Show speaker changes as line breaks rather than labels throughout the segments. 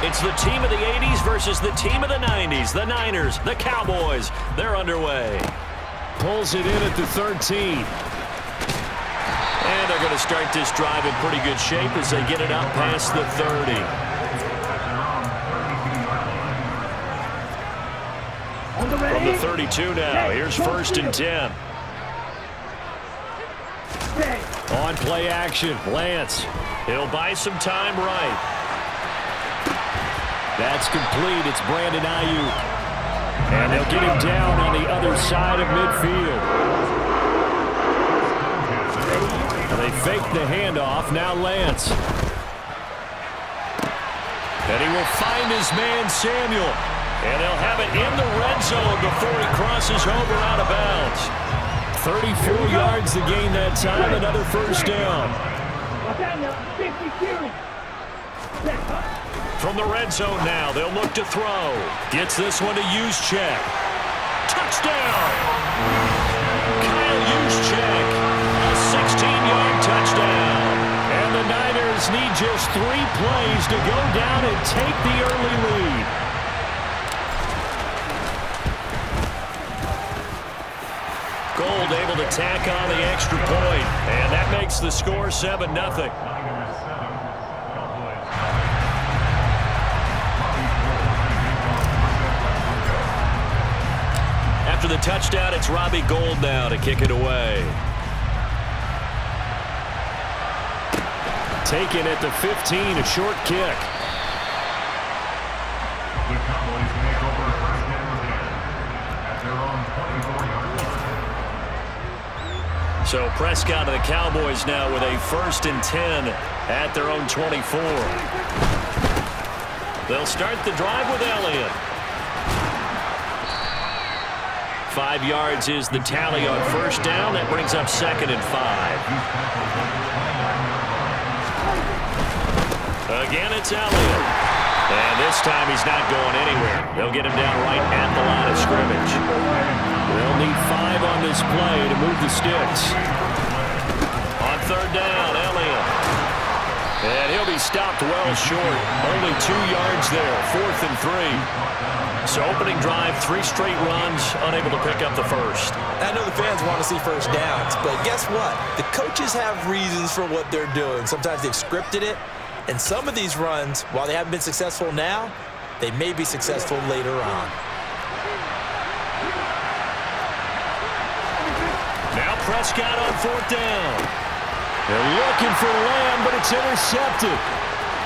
It's the team of the 80s versus the team of the 90s. The Niners, the Cowboys, they're underway.
Pulls it in at the 13.
And they're going to start this drive in pretty good shape as they get it out past the 30. From the 32 now, here's 1st and 10.
On play action, Lance.
He'll buy some time right.
That's complete. It's Brandon Ayuk. And they'll get him down on the other side of midfield. And they fake the handoff. Now Lance. And he will find his man, Samuel.
And they'll have it in the red zone before he crosses over out of bounds.
34 yards to gain that time. Another 1st down.
From the red zone now, they'll look to throw. Gets this one to Juszczyk. Touchdown! Kyle Juszczyk, a 16-yard touchdown.
And the Niners need just 3 plays to go down and take the early lead.
Gold able to tack on the extra point, and that makes the score 7-0. After the touchdown, it's Robbie Gould now to kick it away.
Taken at the 15, a short kick.
The Cowboys make over 1st and 10 at their own 24.
So Prescott and the Cowboys now with a 1st and 10 at their own 24. They'll start the drive with Elliott. 5 yards is the tally on 1st down. That brings up 2nd and 5. Again, it's Elliott. And this time he's not going anywhere. They'll get him down right at the line of scrimmage.
They'll need 5 on this play to move the sticks.
On 3rd down, Elliott. And he'll be stopped well short. Only 2 yards there. 4th and 3. So opening drive, 3 straight runs, unable to pick up the 1st.
I know the fans want to see 1st downs, but guess what? The coaches have reasons for what they're doing. Sometimes they've scripted it, and some of these runs, while they haven't been successful now, they may be successful later on.
Now Prescott on 4th down.
They're looking for Lamb, but it's intercepted.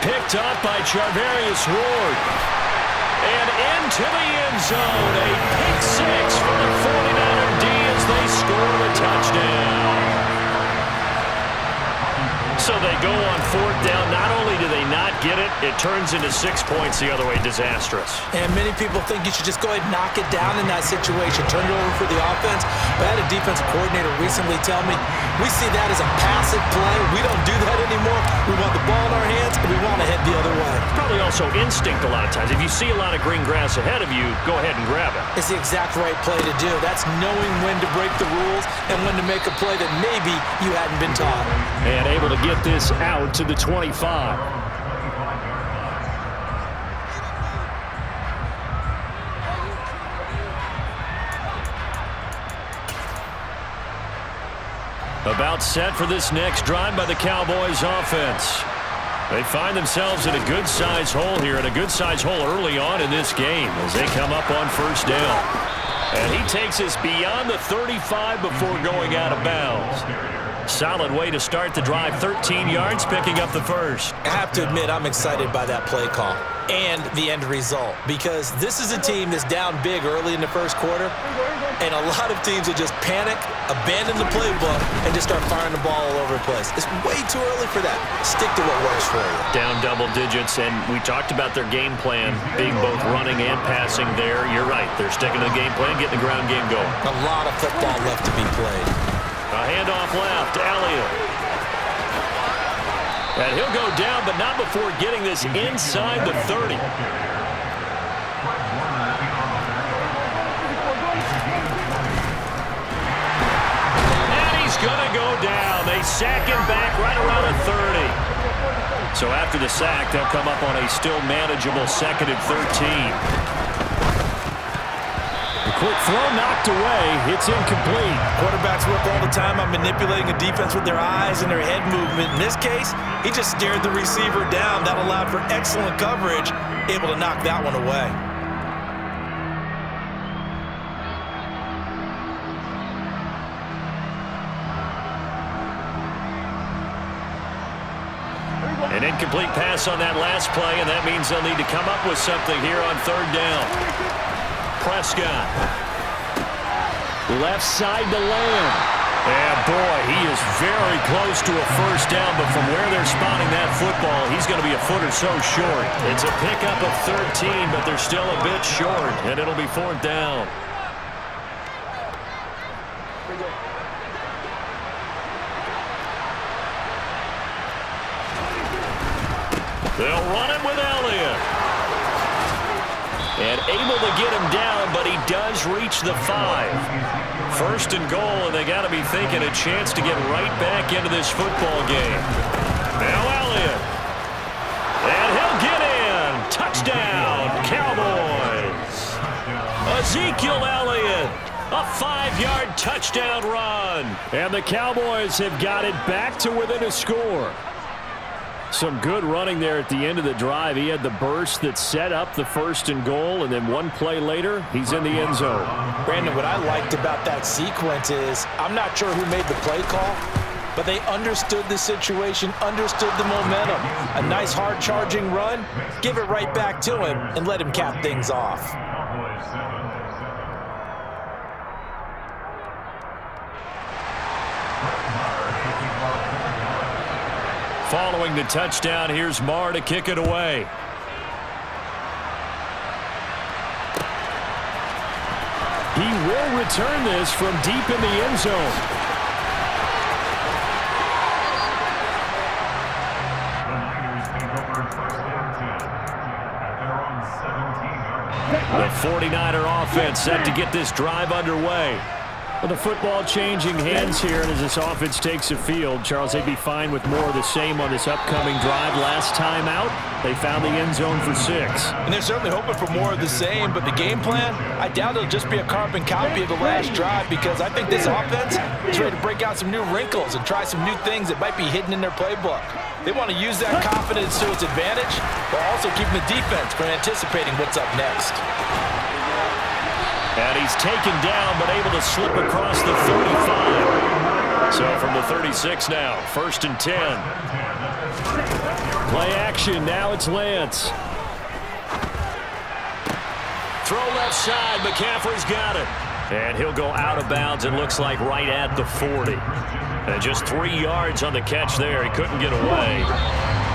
Picked up by Charvarius Ward. And into the end zone, a pick 6 for the 49er D as they score the touchdown. So they go on 4th down. Not only do they not get it, it turns into 6 points the other way. Disastrous.
And many people think you should just go ahead and knock it down in that situation. Turn it over for the offense. But I had a defensive coordinator recently tell me, we see that as a passive play. We don't do that anymore. We want the ball in our hands, and we want to head the other way.
Probably also instinct a lot of times. If you see a lot of green grass ahead of you, go ahead and grab it.
It's the exact right play to do. That's knowing when to break the rules and when to make a play that maybe you hadn't been taught.
And able to get this out to the 25.
About set for this next drive by the Cowboys offense. They find themselves in a good-sized hole here, and a good-sized hole early on in this game as they come up on 1st down. And he takes us beyond the 35 before going out of bounds. Solid way to start the drive. 13 yards, picking up the 1st.
I have to admit, I'm excited by that play call and the end result, because this is a team that's down big early in the 1st quarter, and a lot of teams will just panic, abandon the playbook, and just start firing the ball all over the place. It's way too early for that. Stick to what works for you.
Down double digits, and we talked about their game plan being both running and passing there. You're right. They're sticking to the game plan, getting the ground game going.
A lot of football left to be played.
A handoff left, Elliott. And he'll go down, but not before getting this inside the 30. And he's going to go down. They sack him back right around the 30. So after the sack, they'll come up on a still manageable 2nd and 13.
The quick throw knocked away. It's incomplete.
Quarterbacks work all the time on manipulating a defense with their eyes and their head movement. In this case, he just stared the receiver down. That allowed for excellent coverage, able to knock that one away.
An incomplete pass on that last play, and that means they'll need to come up with something here on 3rd down. Prescott.
Left side to land.
And boy, he is very close to a 1st down, but from where they're spotting that football, he's going to be a foot or so short. It's a pickup of 13, but they're still a bit short, and it'll be 4th down. They'll run it with Elliott. And able to get him down, but he does reach the 5. 1st and goal, and they got to be thinking a chance to get right back into this football game. Now Elliott. And he'll get in. Touchdown, Cowboys. Ezekiel Elliott. A 5-yard touchdown run.
And the Cowboys have got it back to within a score. Some good running there at the end of the drive. He had the burst that set up the 1st and goal, and then one play later, he's in the end zone.
Brandon, what I liked about that sequence is I'm not sure who made the play call, but they understood the situation, understood the momentum. A nice hard-charging run, give it right back to him, and let him cap things off.
Following the touchdown, here's Marr to kick it away.
He will return this from deep in the end zone.
The 49er offense set to get this drive underway.
Well, the football changing hands here, and as this offense takes the field, Charles, they'd be fine with more of the same on this upcoming drive. Last time out, they found the end zone for 6.
And they're certainly hoping for more of the same, but the game plan, I doubt it'll just be a carbon copy of the last drive, because I think this offense is ready to break out some new wrinkles and try some new things that might be hidden in their playbook. They want to use that confidence to its advantage, while also keeping the defense from anticipating what's up next.
And he's taken down, but able to slip across the 35. So from the 36 now, 1st and 10.
Play action, now it's Lance.
Throw left side, McCaffrey's got it. And he'll go out of bounds, it looks like right at the 40. And just 3 yards on the catch there, he couldn't get away.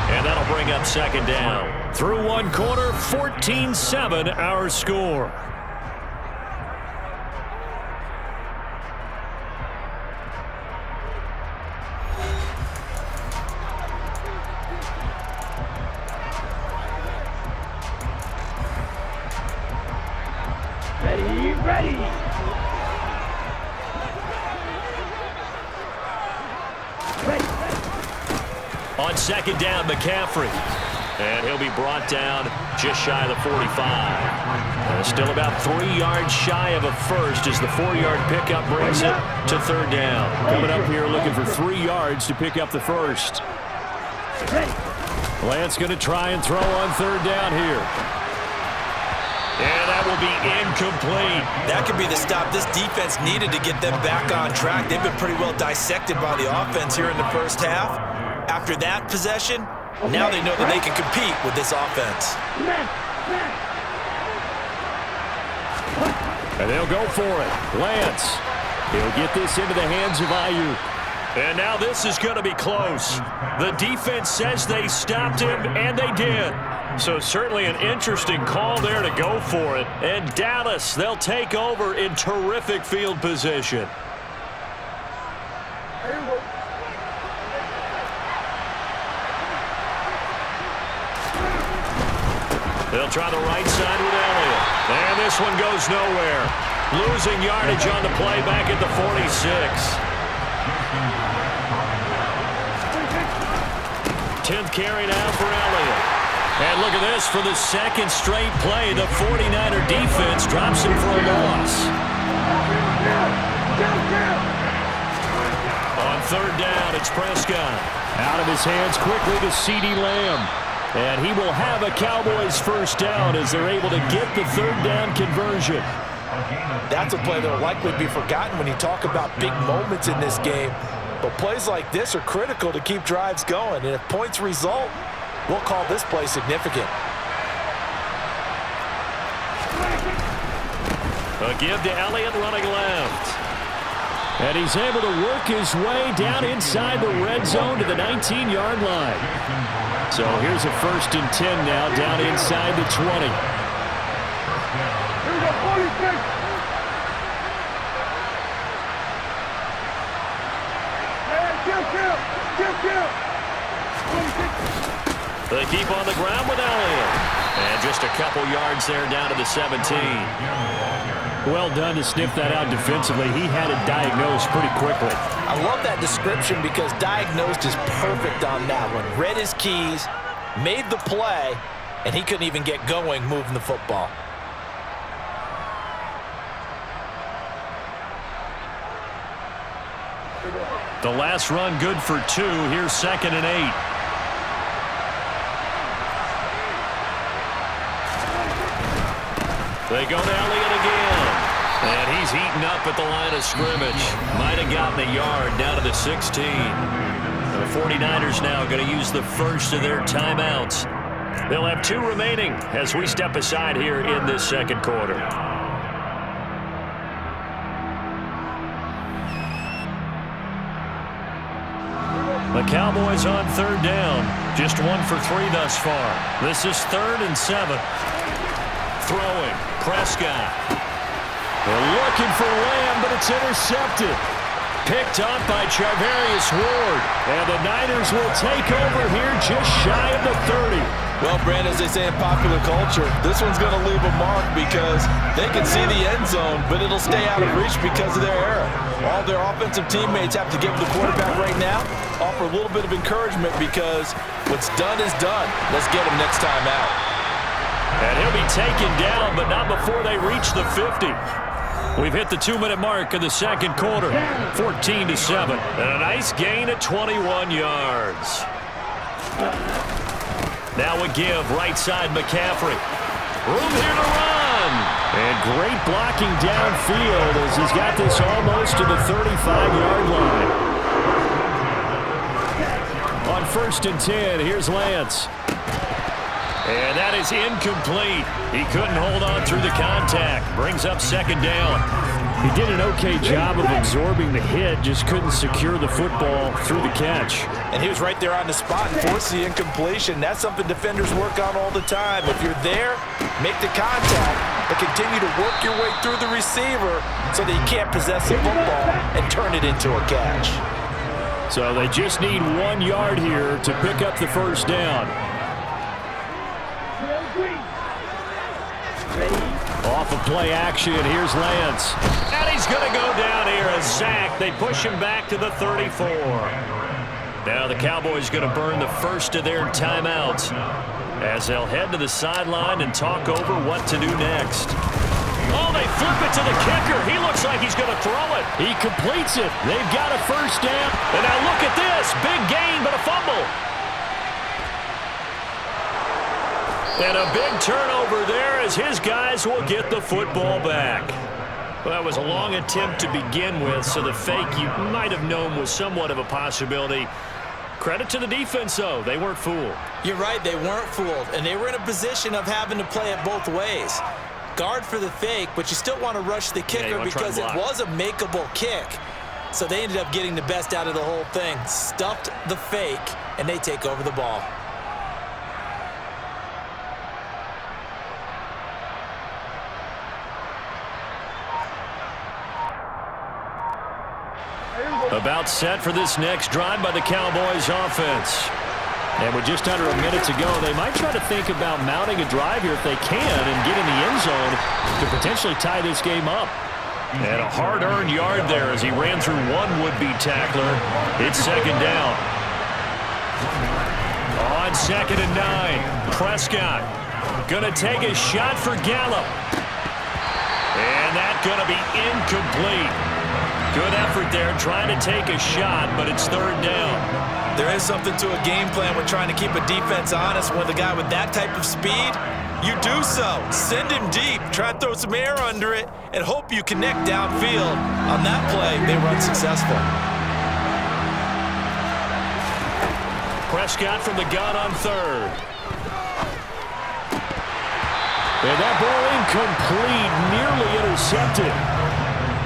And that'll bring up 2nd down. Through one quarter, 14-7 our score.
Ready.
On 2nd down, McCaffrey. And he'll be brought down just shy of the 45. Still about 3 yards shy of a first as the 4-yard pickup brings it to 3rd down.
Coming up here looking for 3 yards to pick up the first. Lance going to try and throw on 3rd down here.
And that will be incomplete.
That could be the stop this defense needed to get them back on track. They've been pretty well dissected by the offense here in the first half. After that possession, now they know that they can compete with this offense.
And they'll go for it. Lance. He'll get this into the hands of Ayuk.
And now this is going to be close. The defense says they stopped him, and they did. So certainly an interesting call there to go for it. And Dallas, they'll take over in terrific field position. They'll try the right side with Elliott. And this one goes nowhere. Losing yardage on the play back at the 46. 10th carry now for Elliott. And look at this. For the second straight play, the 49er defense drops him for a loss. On third down, it's Prescott.
Out of his hands quickly to CeeDee Lamb. And he will have a Cowboys first down as they're able to get the third down conversion.
That's a play that will likely be forgotten when you talk about big moments in this game. But plays like this are critical to keep drives going. And if points result, we'll call this play significant.
A give to Elliott running left.
And he's able to work his way down inside the red zone to the 19-yard line. So here's a 1st and 10 now down inside the 20.
They keep on the ground with Elliott. And just a couple yards there down to the 17.
Well done to sniff that out defensively. He had it diagnosed pretty quickly.
I love that description because diagnosed is perfect on that one. Read his keys, made the play, and he couldn't even get going moving the football.
The last run good for 2. Here's 2nd and 8. They go to Elliott again. And he's eaten up at the line of scrimmage. Might have gotten a yard down to the 16. The 49ers now going to use the first of their timeouts. They'll have 2 remaining as we step aside here in this second quarter. The Cowboys on third down. Just 1 for 3 thus far. This is 3rd and 7. Throwing. Prescott.
They're looking for Lamb, but it's intercepted.
Picked up by Charvarius Ward.
And the Niners will take over here just shy of the 30.
Well, Brand, as they say in popular culture, this one's going to leave a mark because they can see the end zone, but it'll stay out of reach because of their error. All their offensive teammates have to give the quarterback right now, offer a little bit of encouragement because what's done is done. Let's get him next time out.
And he'll be taken down, but not before they reach the 50. We've hit the 2-minute mark of the second quarter, 14-7. And a nice gain at 21 yards. Now a give, right side McCaffrey. Room here to run.
And great blocking downfield as he's got this almost to the 35-yard line. On 1st and 10, here's Lance.
And that is incomplete. He couldn't hold on through the contact. Brings up 2nd down.
He did an okay job of absorbing the hit, just couldn't secure the football through the catch.
And he was right there on the spot and forced the incompletion. That's something defenders work on all the time. If you're there, make the contact, but continue to work your way through the receiver so that you can't possess the football and turn it into a catch.
So they just need 1 yard here to pick up the first down. Off of play action, here's Lance.
And he's going to go down here. A sack. They push him back to the 34. Now the Cowboys going to burn the first of their timeouts as they'll head to the sideline and talk over what to do next. Oh, they flip it to the kicker. He looks like he's going to throw it.
He completes it. They've got a first down.
And now look at this. Big gain, but a fumble. And a big turnover there as his guys will get the football back. Well, that was a long attempt to begin with, so the fake you might have known was somewhat of a possibility. Credit to the defense, though. They weren't fooled.
You're right. They weren't fooled, and they were in a position of having to play it both ways. Guard for the fake, but you still want to rush the kicker because it was a makeable kick. So they ended up getting the best out of the whole thing. Stuffed the fake, and they take over the ball.
About set for this next drive by the Cowboys offense.
And with just under a minute to go, they might try to think about mounting a drive here if they can and get in the end zone to potentially tie this game up.
And a hard-earned yard there as he ran through one would-be tackler. It's 2nd down.
on 2nd and 9. Prescott going to take a shot for Gallup. And that's going to be incomplete. Good effort there trying to take a shot, but it's 3rd down.
There is something to a game plan with trying to keep a defense honest. When the guy with that type of speed, you do so. Send him deep, try and throw some air under it, and hope you connect downfield. On that play, they were unsuccessful.
Prescott from the gun on 3rd. And that ball incomplete, nearly intercepted.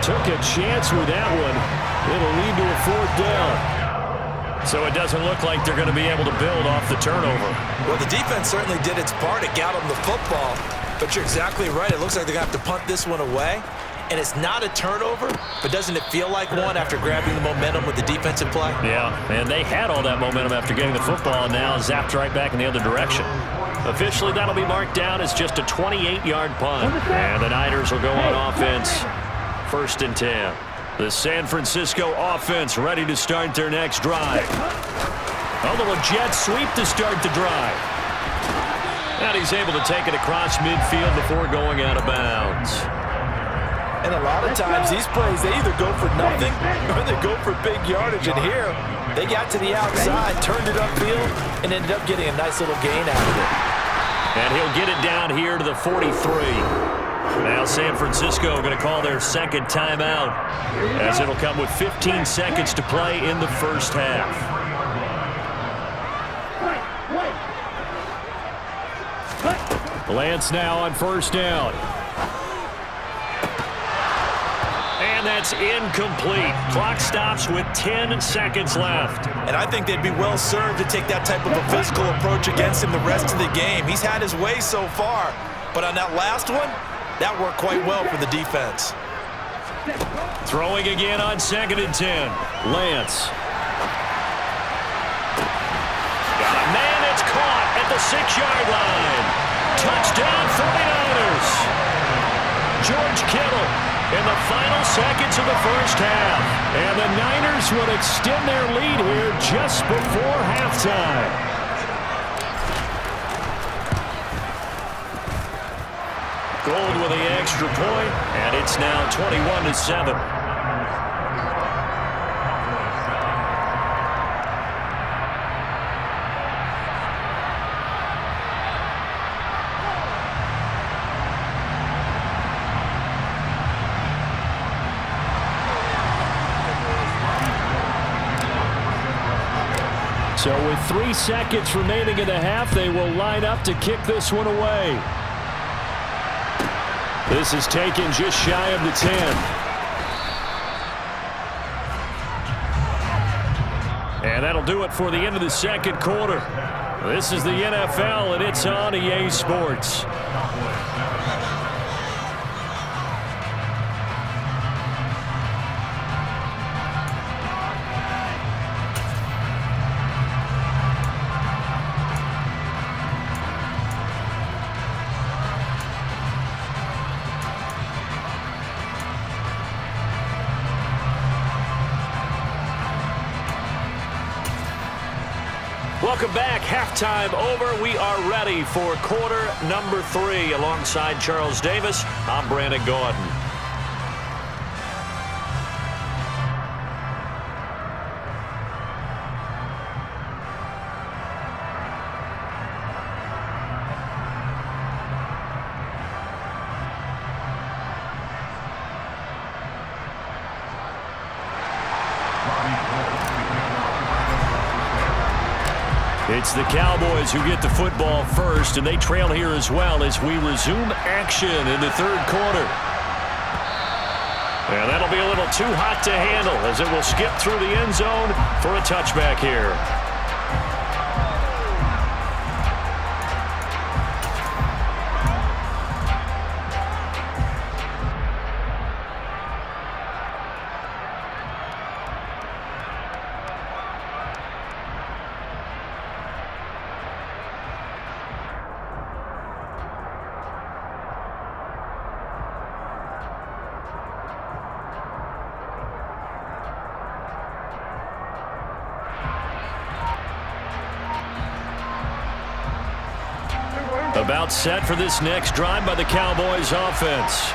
Took a chance with that one. It'll lead to a 4th down. So it doesn't look like they're going to be able to build off the turnover.
Well, the defense certainly did its part. It got them the football. But you're exactly right. It looks like they're going to have to punt this one away. And it's not a turnover, but doesn't it feel like one after grabbing the momentum with the defensive play?
Yeah, and they had all that momentum after getting the football, and now zapped right back in the other direction. Officially, that'll be marked down as just a 28-yard punt. And the Niners will go on offense. 1st and 10. The San Francisco offense ready to start their next drive. A little jet sweep to start the drive. And he's able to take it across midfield before going out of bounds.
And a lot of times, these plays, they either go for nothing or they go for big yardage. And here, they got to the outside, turned it upfield, and ended up getting a nice little gain out of it.
And he'll get it down here to the 43. Now San Francisco going to call their 2nd timeout, as it'll come with 15 seconds to play in the 1st half. Lance now on 1st down. And that's incomplete. Clock stops with 10 seconds left.
And I think they'd be well served to take that type of a physical approach against him the rest of the game. He's had his way so far, but on that last one, that worked quite well for the defense.
Throwing again on 2nd and 10. Lance. Got a man that's caught at the 6-yard line. Touchdown 49ers. George Kittle in the final seconds of the 1st half. And the Niners will extend their lead here just before halftime. Gold with the extra point, and it's now 21-7. So with 3 seconds remaining in the half, they will line up to kick this one away. This is taken just shy of the 10. And that'll do it for the end of the 2nd quarter. This is the NFL, and it's on EA Sports. Welcome back. Halftime over. We are ready for quarter number 3. Alongside Charles Davis, I'm Brandon Gordon. It's the Cowboys who get the football first, and they trail here as well as we resume action in the 3rd quarter. And that'll be a little too hot to handle as it will skip through the end zone for a touchback here.
About set for this next drive by the Cowboys offense.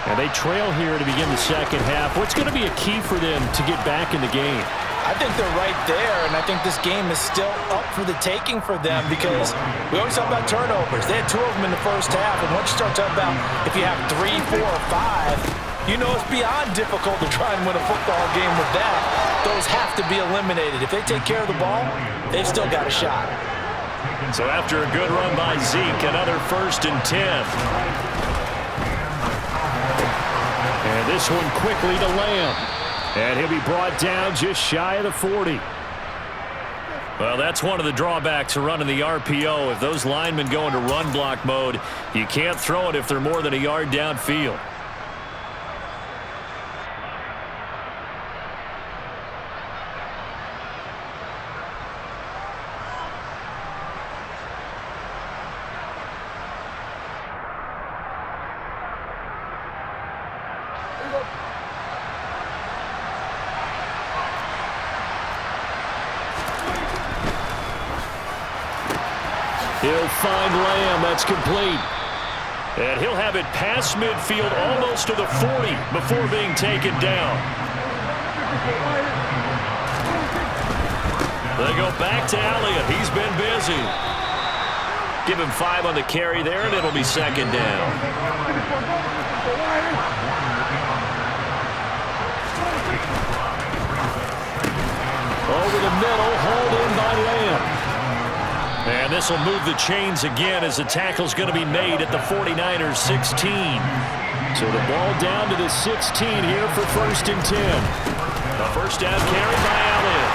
And they trail here to begin the second half. What's going to be a key for them to get back in the game?
I think they're right there, and I think this game is still up for the taking for them because we always talk about turnovers. They had 2 of them in the first half, and once you start talking about if you have 3, 4, or 5, you know it's beyond difficult to try and win a football game with that. Those have to be eliminated. If they take care of the ball, they've still got a shot.
So after a good run by Zeke, another 1st and 10.
And this one quickly to Lamb. And he'll be brought down just shy of the 40.
Well, that's one of the drawbacks of running the RPO. If those linemen go into run block mode, you can't throw it if they're more than a yard downfield.
He'll find Lamb. That's complete.
And he'll have it past midfield almost to the 40 before being taken down. They go back to Elliott. He's been busy. Give him 5 on the carry there, and it'll be 2nd down.
Over the middle, hauled in by Lamb.
And this will move the chains again as the tackle's going to be made at the 49ers 16.
So the ball down to the 16 here for 1st and 10.
The first down carry by Elliott.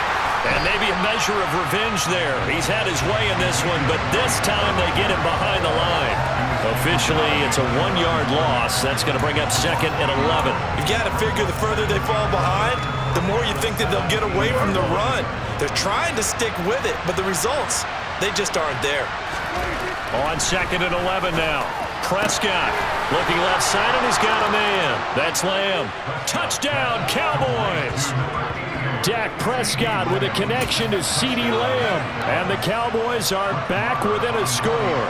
And maybe a measure of revenge there. He's had his way in this one, but this time they get him behind the line. Officially, it's a 1-yard loss. That's going to bring up 2nd and 11.
You've got to figure the further they fall behind, the more you think that they'll get away from the run. They're trying to stick with it, but the results, they just aren't there.
On 2nd and 11 now. Prescott looking left side, and he's got a man. That's Lamb. Touchdown, Cowboys.
Dak Prescott with a connection to CeeDee Lamb. And the Cowboys are back within a score.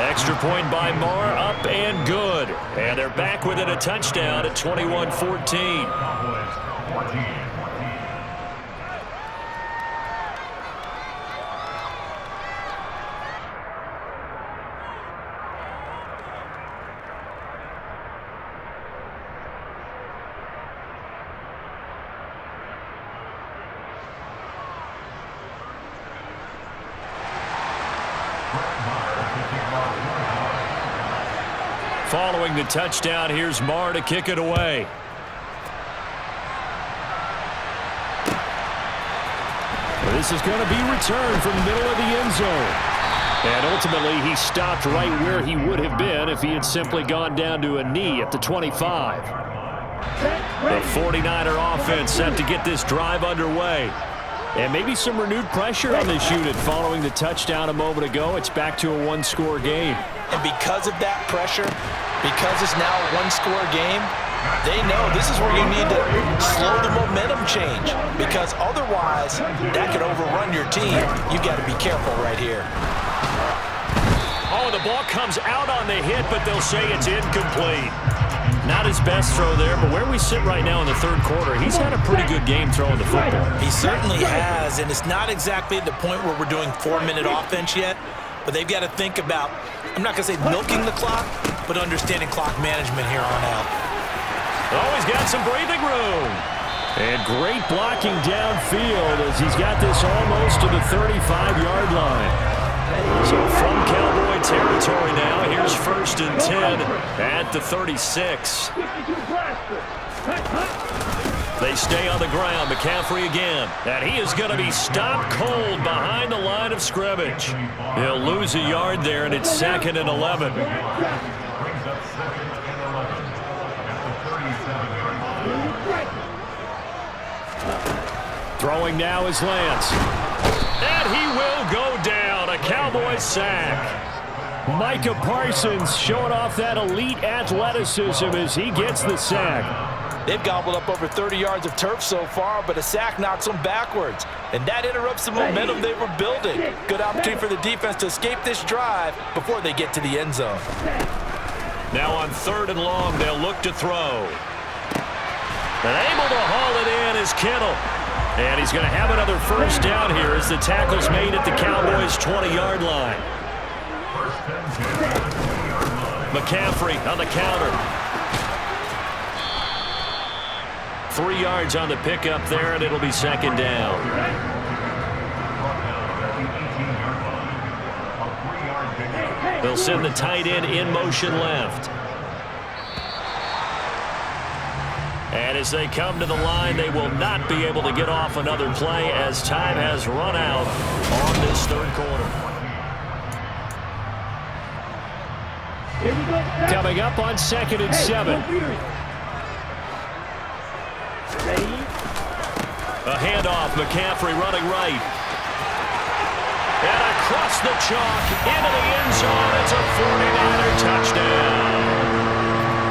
Extra point by Marr, up and good. And they're back within a touchdown at 21-14. Following the touchdown, here's Marr to kick it away.
This is going to be returned from the middle of the end zone. And ultimately, he stopped right where he would have been if he had simply gone down to a knee at the 25.
The 49er offense set to get this drive underway.
And maybe some renewed pressure on this unit following the touchdown a moment ago. It's back to a 1-score game.
And because of that pressure, because it's now a 1-score game, they know this is where you need to slow the momentum change, because otherwise that could overrun your team. You got to be careful right here.
Oh, the ball comes out on the hit, but they'll say it's incomplete. Not his best throw there, but where we sit right now in the 3rd quarter, he's had a pretty good game throwing the football.
He certainly has, and it's not exactly at the point where we're doing 4-minute offense yet, but they've got to think about, I'm not going to say milking the clock, but understanding clock management here on out.
Oh, he's got some breathing room.
And great blocking downfield as he's got this almost to the 35-yard line.
So from Cowboy territory now, here's 1st and 10 at the 36. They stay on the ground. McCaffrey again. And he is going to be stopped cold behind the line of scrimmage. He'll lose a yard there, and it's 2nd and 11.
Throwing now is Lance.
And he will go down. A Cowboys sack.
Micah Parsons showing off that elite athleticism as he gets the sack.
They've gobbled up over 30 yards of turf so far, but a sack knocks them backwards. And that interrupts the momentum they were building. Good opportunity for the defense to escape this drive before they get to the end zone.
Now on 3rd and long, they'll look to throw. And able to haul it in is Kittle. And he's going to have another first down here as the tackle's made at the Cowboys' 20-yard line. McCaffrey on the counter. 3 yards on the pickup there, and it'll be 2nd down. They'll send the tight end in motion left. And as they come to the line, they will not be able to get off another play as time has run out on this 3rd quarter.
Coming up on 2nd and 7.
A handoff, McCaffrey running right. And across the chalk, into the end zone. It's a 49er touchdown.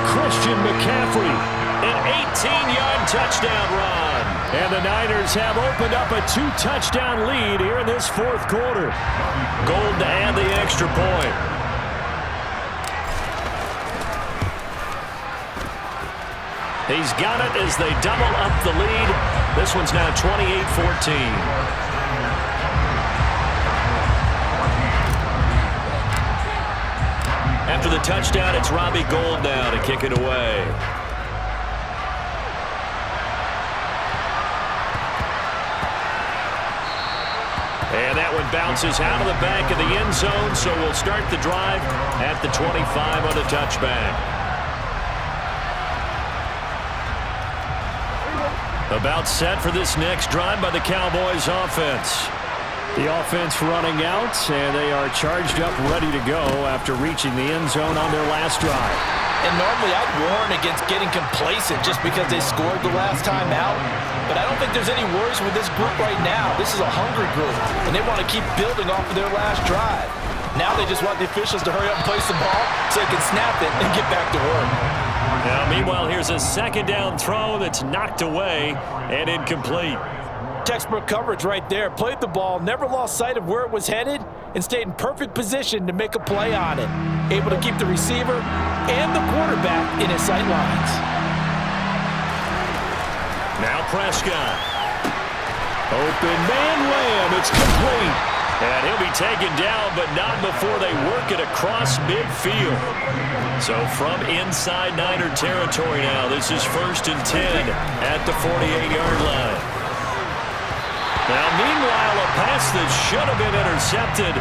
Christian McCaffrey,
An 18-yard touchdown run.
and the Niners have opened up a 2-touchdown lead here in this 4th quarter.
Gold to add the extra point. He's got it as they double up the lead. This one's now 28-14. After the touchdown, it's Robbie Gould now to kick it away. And that one bounces out of the back of the end zone, so we'll start the drive at the 25 on the touchback. About set for this next drive by the Cowboys offense.
The offense running out, and they are charged up, ready to go after reaching the end zone on their last drive.
And normally I'd warn against getting complacent just because they scored the last time out. But I don't think there's any worries with this group right now. This is a hungry group, and they want to keep building off of their last drive. Now they just want the officials to hurry up and place the ball so they can snap it and get back to work.
Now, meanwhile, here's a 2nd down throw that's knocked away and incomplete.
Textbook coverage right there. Played the ball, never lost sight of where it was headed, and stayed in perfect position to make a play on it. Able to keep the receiver and the quarterback in his sight lines.
Now Prescott.
Open man lamb. It's complete.
And he'll be taken down, but not before they work it across midfield. So from inside Niner territory now, this is 1st and 10 at the 48-yard line. Now, meanwhile, a pass that should have been intercepted,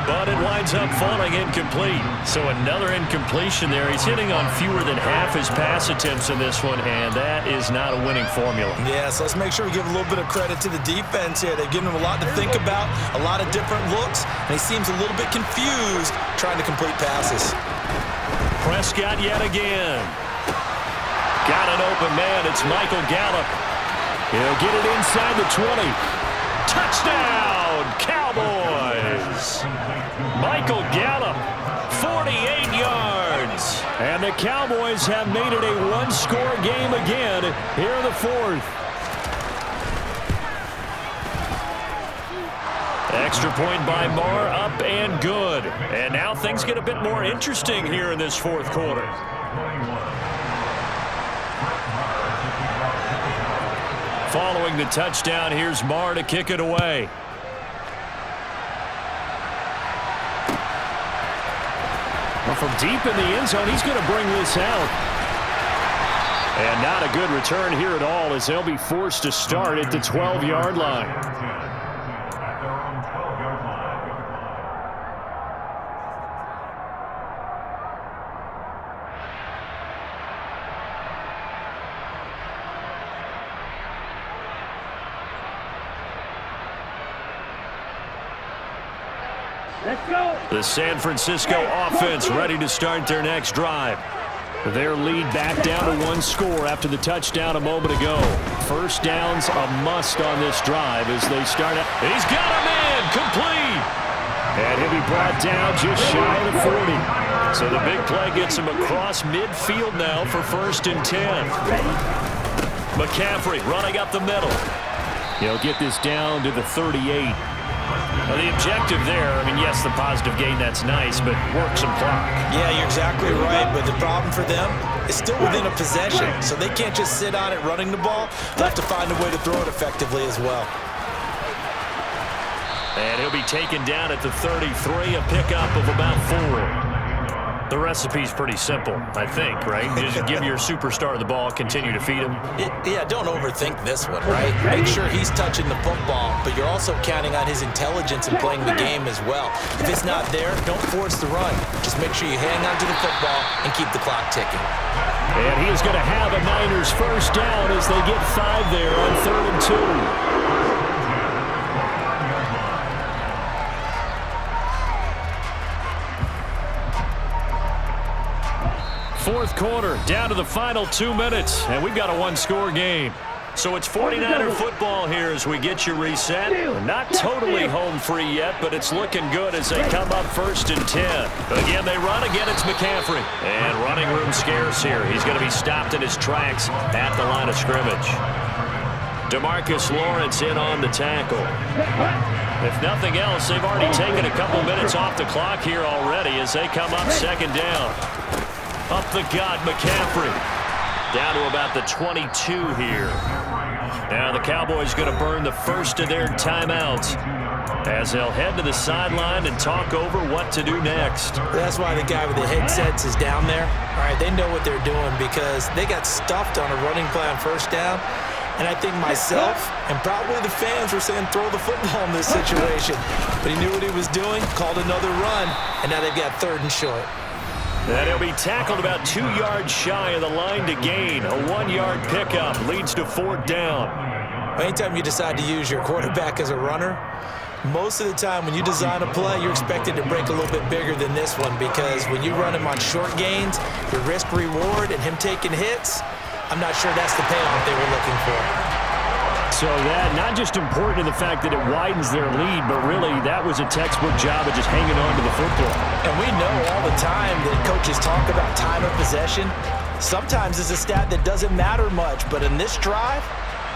but it winds up falling incomplete. So another incompletion there. He's hitting on fewer than half his pass attempts in this one, and that is not a winning formula.
Yeah, so let's make sure we give a little bit of credit to the defense here. They've given him a lot to think about, a lot of different looks, and he seems a little bit confused trying to complete passes.
Prescott yet again. Got an open man. It's Michael Gallup.
He'll get it inside the 20.
Touchdown, Cowboys! Michael Gallup, 48 yards.
And the Cowboys have made it a one-score game again here in the 4th.
Extra point by Marr, up and good. And now things get a bit more interesting here in this 4th quarter. Following the touchdown, here's Marr to kick it away.
Well, from deep in the end zone, he's going to bring this out.
And not a good return here at all as they'll be forced to start at the 12-yard line. The San Francisco offense ready to start their next drive.
Their lead back down to 1 score after the touchdown a moment ago. First down's a must on this drive as they start out.
He's got a man complete.
And he'll be brought down just shy of the 40.
So the big play gets him across midfield now for 1st and 10. McCaffrey running up the middle.
He'll get this down to the 38.
Well, the objective there, I mean, yes, the positive gain, that's nice, but work some clock.
Yeah, you're exactly right, but the problem for them is still within a possession, so they can't just sit on it running the ball. They'll have to find a way to throw it effectively as well.
And he'll be taken down at the 33, a pickup of about 4. The recipe's pretty simple, I think, right? You just give your superstar the ball, continue to feed him.
Yeah, don't overthink this one, right? Make sure he's touching the football, but you're also counting on his intelligence in playing the game as well. If it's not there, don't force the run. Just make sure you hang on to the football and keep the clock ticking.
And he is going to have a Niners first down as they get 5 there on 3rd and 2.
Fourth quarter, down to the final 2 minutes, and we've got a one-score game. So it's 49er football here as we get you reset. We're not totally home free yet, but it's looking good as they come up 1st and 10. Again, they run. Again, it's McCaffrey. And running room scarce here. He's going to be stopped in his tracks at the line of scrimmage. DeMarcus Lawrence in on the tackle. If nothing else, they've already taken a couple minutes off the clock here already as they come up 2nd down. Up the gut, McCaffrey. Down to about the 22 here. Now the Cowboys going to burn the first of their timeouts as they'll head to the sideline and talk over what to do next.
That's why the guy with the headsets is down there. All right, they know what they're doing because they got stuffed on a running play on 1st down. And I think myself and probably the fans were saying throw the football in this situation. But he knew what he was doing, called another run, and now they've got 3rd and short.
And he'll be tackled about 2 yards shy of the line to gain. A 1-yard pickup leads to 4th down.
Anytime you decide to use your quarterback as a runner, most of the time when you design a play, you're expected to break a little bit bigger than this one because when you run him on short gains, your risk-reward and him taking hits, I'm not sure that's the payoff they were looking for.
So that, not just important in the fact that it widens their lead, but really that was a textbook job of just hanging on to the football.
And we know all the time that coaches talk about time of possession. Sometimes it's a stat that doesn't matter much, but in this drive,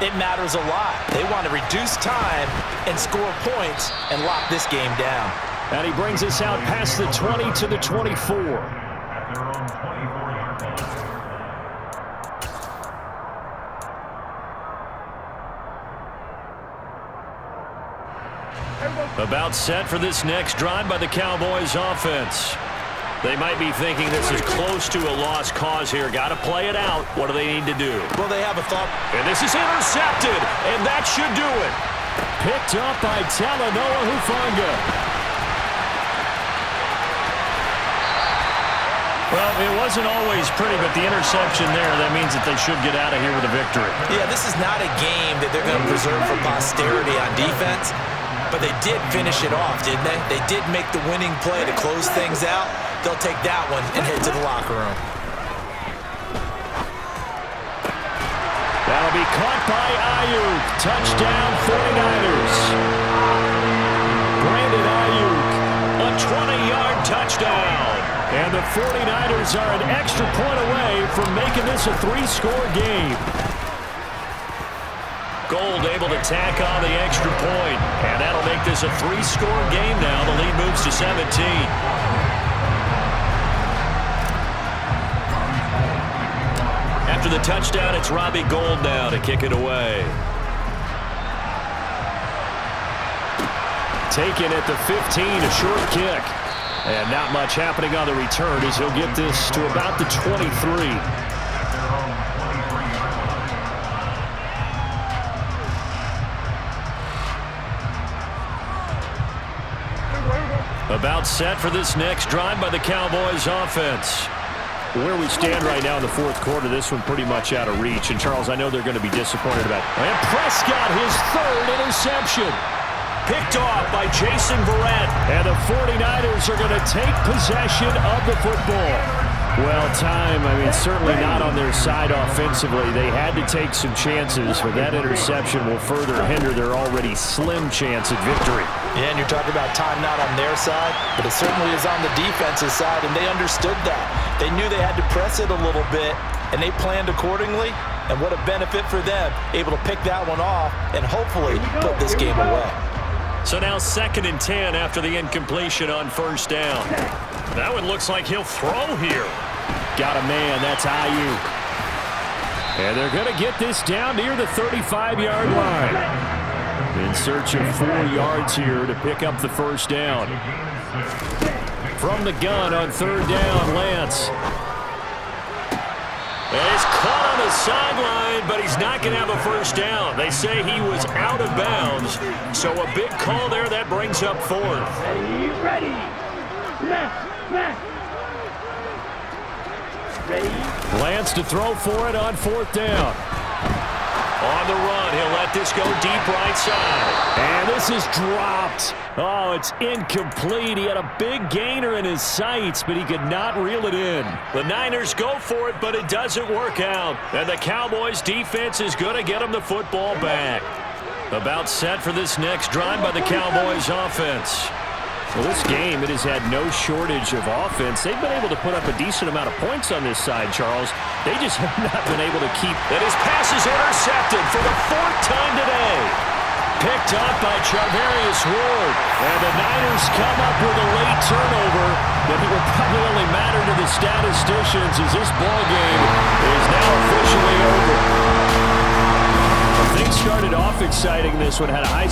it matters a lot. They want to reduce time and score points and lock this game down.
And he brings us out past the 20 to the 24.
About set for this next drive by the Cowboys offense. They might be thinking this is close to a lost cause here. Got to play it out. What do they need to do?
Well, they have a thought.
And this is intercepted, and that should do it.
Picked up by Talanoa Hufanga.
Well, it wasn't always pretty, but the interception there, that means that they should get out of here with a victory.
Yeah, this is not a game that they're going to preserve for posterity on defense. But they did finish it off, didn't they? They did make the winning play to close things out. They'll take that one and head to the locker room.
That'll be caught by Ayuk. Touchdown 49ers. Brandon Ayuk,
a 20-yard touchdown.
And the 49ers are an extra point away from making this a 3-score game.
Gold able to tack on the extra point, and that'll make this a 3-score game now. The lead moves to 17. After the touchdown, it's Robbie Gould now to kick it away.
Taken at the 15, a short kick. And not much happening on the return as he'll get this to about the 23.
About set for this next drive by the Cowboys offense.
Where we stand right now in the 4th quarter, this one pretty much out of reach. And, Charles, I know they're going to be disappointed about it.
And Prescott, his 3rd interception. Picked off by Jason Verrett.
And the 49ers are going to take possession of the football. Well, time, I mean, certainly not on their side offensively. They had to take some chances, but that interception will further hinder their already slim chance at victory.
Yeah, and you're talking about time not on their side, but it certainly is on the defensive side, and they understood that. They knew they had to press it a little bit, and they planned accordingly, And what a benefit for them, able to pick that one off and hopefully put this game away.
So now 2nd and 10 after the incompletion on first down. That one looks like he'll throw here.
Got a man. That's Ayuk. And they're going to get this down near the 35-yard line. In search of 4 yards here to pick up the first down. From the gun on 3rd down, Lance.
He's caught on the sideline, but he's not going to have a first down. They say he was out of bounds, so a big call there that brings up 4th.
Ready.
Lance to throw for it on 4th down.
On the run, he'll let this go deep right side.
And this is dropped. Oh, it's incomplete. He had a big gainer in his sights, but he could not reel it in.
The Niners go for it, but it doesn't work out. And the Cowboys defense is going to get them the football back. About set for this next drive by the Cowboys offense.
Well, this game, it has had no shortage of offense. They've been able to put up a decent amount of points on this side, Charles. They just have not been able to keep.
And his pass is intercepted for the 4th time today. Picked up by Charvarius Ward.
And the Niners come up with a late turnover, but it will probably only matter to the statisticians as this ball game is now officially over. Well, things started off exciting. This one had a high